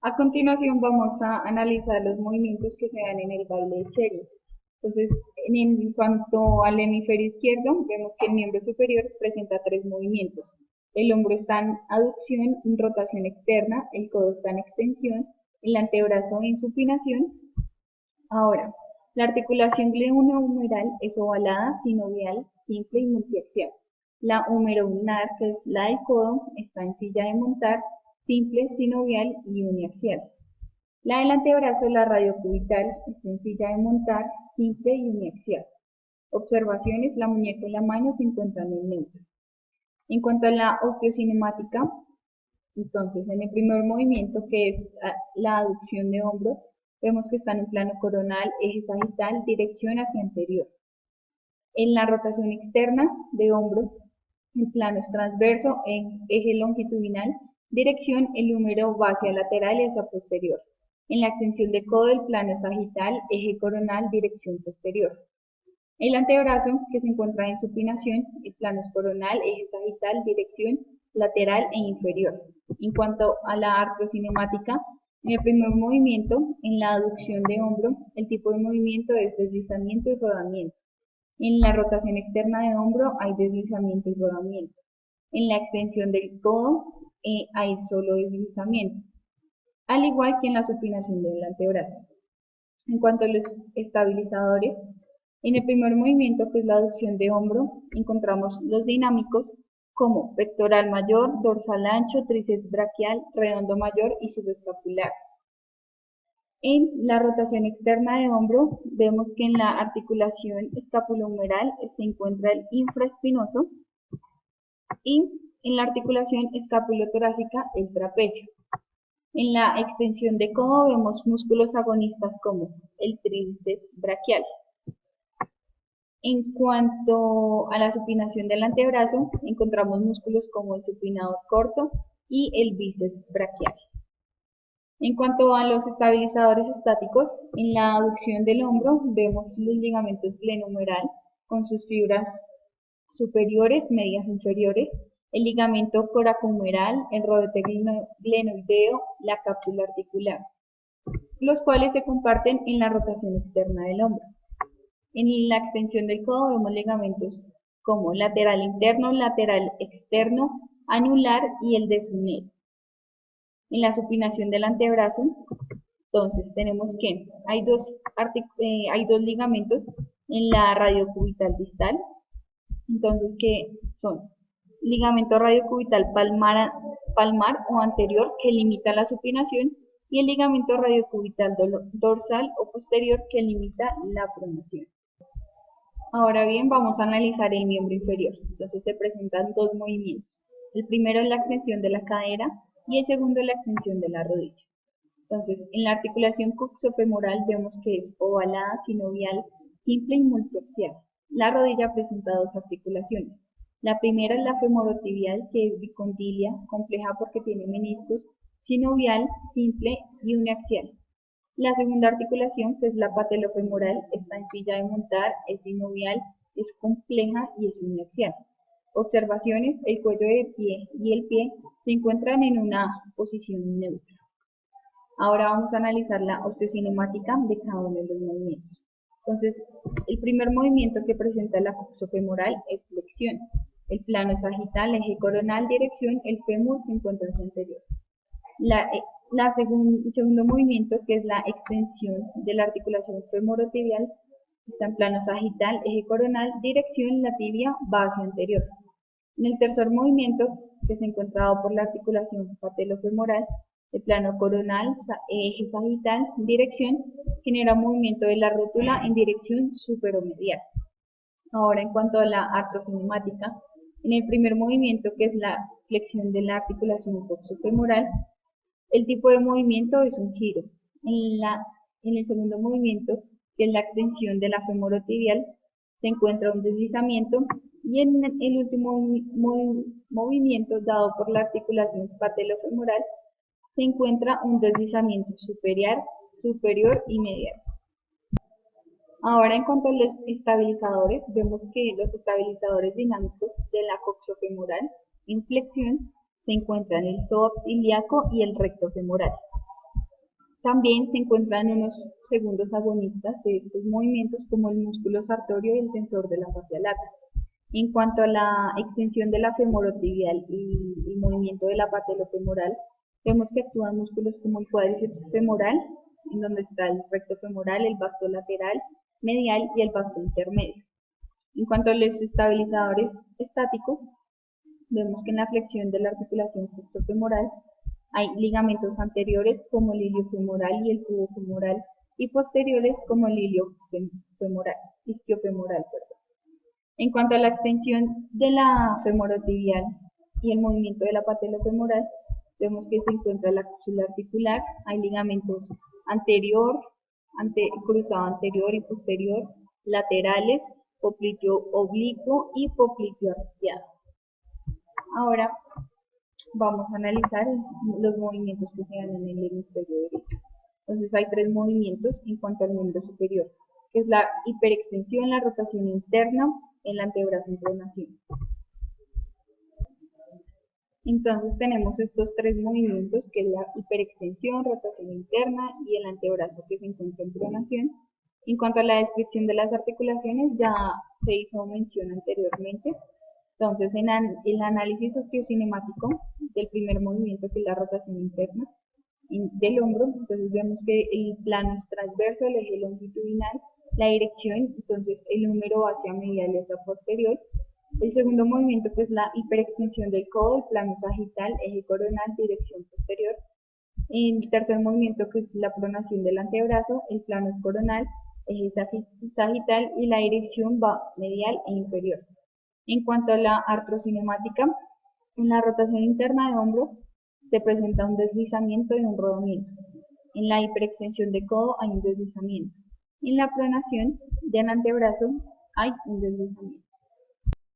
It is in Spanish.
A continuación vamos a analizar los movimientos que se dan en el baile de Cherry. Entonces, en cuanto al hemisferio izquierdo, vemos que el miembro superior presenta tres movimientos. El hombro está en aducción, en rotación externa, el codo está en extensión, el antebrazo en supinación. Ahora, la articulación glenohumeral es ovalada, sinovial, simple y multiaxial. La humeroulnar, que es la del codo, está en silla de montar, simple, sinovial y uniaxial. La del antebrazo, la radiocubital, es en silla de montar, simple y uniaxial. Observaciones: la muñeca y la mano se encuentran en neutro. En cuanto a la osteocinemática, entonces en el primer movimiento, que es la aducción de hombro, vemos que está en un plano coronal, eje sagital, dirección hacia anterior. En la rotación externa de hombro, el plano es transverso, en eje longitudinal, dirección, el húmero va hacia lateral y hacia posterior. En la extensión de codo, el plano es sagital, eje coronal, dirección posterior. El antebrazo, que se encuentra en supinación, el plano es coronal, eje sagital, dirección lateral e inferior. En cuanto a la artrocinemática, en el primer movimiento, en la aducción de hombro, el tipo de movimiento es deslizamiento y rodamiento. En la rotación externa de hombro hay deslizamiento y rodamiento. En la extensión del codo hay solo deslizamiento, al igual que en la supinación del antebrazo. En cuanto a los estabilizadores, en el primer movimiento, que es la aducción de hombro, encontramos los dinámicos como pectoral mayor, dorsal ancho, tríceps braquial, redondo mayor y subescapular. En la rotación externa de hombro, vemos que en la articulación escapulohumeral se encuentra el infraespinoso y en la articulación escapulotorácica el trapecio. En la extensión de codo vemos músculos agonistas como el tríceps braquial. En cuanto a la supinación del antebrazo, encontramos músculos como el supinador corto y el bíceps braquial. En cuanto a los estabilizadores estáticos, en la aducción del hombro vemos los ligamentos glenohumeral con sus fibras superiores, medias inferiores, el ligamento coracohumeral, el rodete glenoideo, la cápsula articular, los cuales se comparten en la rotación externa del hombro. En la extensión del codo vemos ligamentos como lateral interno, lateral externo, anular y el desunido. En la supinación del antebrazo, entonces tenemos que hay dos ligamentos en la radiocubital distal, entonces que son ligamento radiocubital palmar o anterior, que limita la supinación, y el ligamento radiocubital dorsal o posterior, que limita la pronación. Ahora bien, vamos a analizar el miembro inferior. Entonces se presentan dos movimientos. El primero es la extensión de la cadera y el segundo es la extensión de la rodilla. Entonces, en la articulación coxofemoral vemos que es ovalada, sinovial, simple y multiaxial. La rodilla presenta dos articulaciones. La primera es la femorotibial, que es bicondilia, compleja porque tiene meniscos, sinovial, simple y uniaxial. La segunda articulación, que es la patelofemoral, está en silla de montar, es sinovial, es compleja y es uniaxial. Observaciones: el cuello del pie y el pie se encuentran en una posición neutra. Ahora vamos a analizar la osteocinemática de cada uno de los movimientos. Entonces, el primer movimiento que presenta la coxofemoral es flexión. El plano es sagital, eje coronal, dirección, el fémur se encuentra en su anterior. El segundo movimiento, que es la extensión de la articulación femorotibial, está en plano sagital, eje coronal, dirección, la tibia va hacia anterior. En el tercer movimiento, que se encuentra dado por la articulación patelofemoral, el plano coronal, eje sagital, dirección, genera un movimiento de la rótula en dirección superomedial. Ahora, en cuanto a la artrocinemática, en el primer movimiento, que es la flexión de la articulación coxofemoral, el tipo de movimiento es un giro. En el segundo movimiento, que es la extensión de la femorotibial, se encuentra un deslizamiento, y en el último movimiento dado por la articulación patelofemoral se encuentra un deslizamiento superior y medial. Ahora, en cuanto a los estabilizadores, vemos que los estabilizadores dinámicos de la coxofemoral en flexión se encuentran el psoas ilíaco y el recto femoral. También se encuentran unos segundos agonistas de estos movimientos como el músculo sartorio y el tensor de la fascia lata. En cuanto a la extensión de la femorotibial y el movimiento de la patelofemoral, vemos que actúan músculos como el cuádriceps femoral, en donde está el recto femoral, el vasto lateral, medial y el vasto intermedio. En cuanto a los estabilizadores estáticos, vemos que en la flexión de la articulación flexofemoral hay ligamentos anteriores como el iliofemoral y el tubofemoral y posteriores como el isquiofemoral. En cuanto a la extensión de la femorotibial y el movimiento de la patelofemoral, vemos que se encuentra la cápsula articular, hay ligamentos anterior, cruzado anterior y posterior, laterales, popliteo oblicuo y popliteo arqueado. Ahora vamos a analizar los movimientos que se dan en el hemisferio derecho. Entonces hay tres movimientos en cuanto al miembro superior, que es la hiperextensión, la rotación interna, el antebrazo en pronación. Entonces tenemos estos tres movimientos, que es la hiperextensión, rotación interna y el antebrazo que se encuentra en pronación. En cuanto a la descripción de las articulaciones, ya se hizo mención anteriormente. Entonces, en el análisis osteocinemático del primer movimiento, que es la rotación interna del hombro, entonces vemos que el plano es transverso, el eje longitudinal, la dirección, entonces el húmero hacia medial y hacia posterior. El segundo movimiento, que es la hiperextensión del codo, el plano sagital, eje coronal, dirección posterior. El tercer movimiento, que es la pronación del antebrazo, el plano es coronal, eje sagital y la dirección va medial e inferior. En cuanto a la artrocinemática, en la rotación interna de hombro se presenta un deslizamiento y un rodamiento. En la hiperextensión de codo hay un deslizamiento. En la pronación del antebrazo hay un deslizamiento.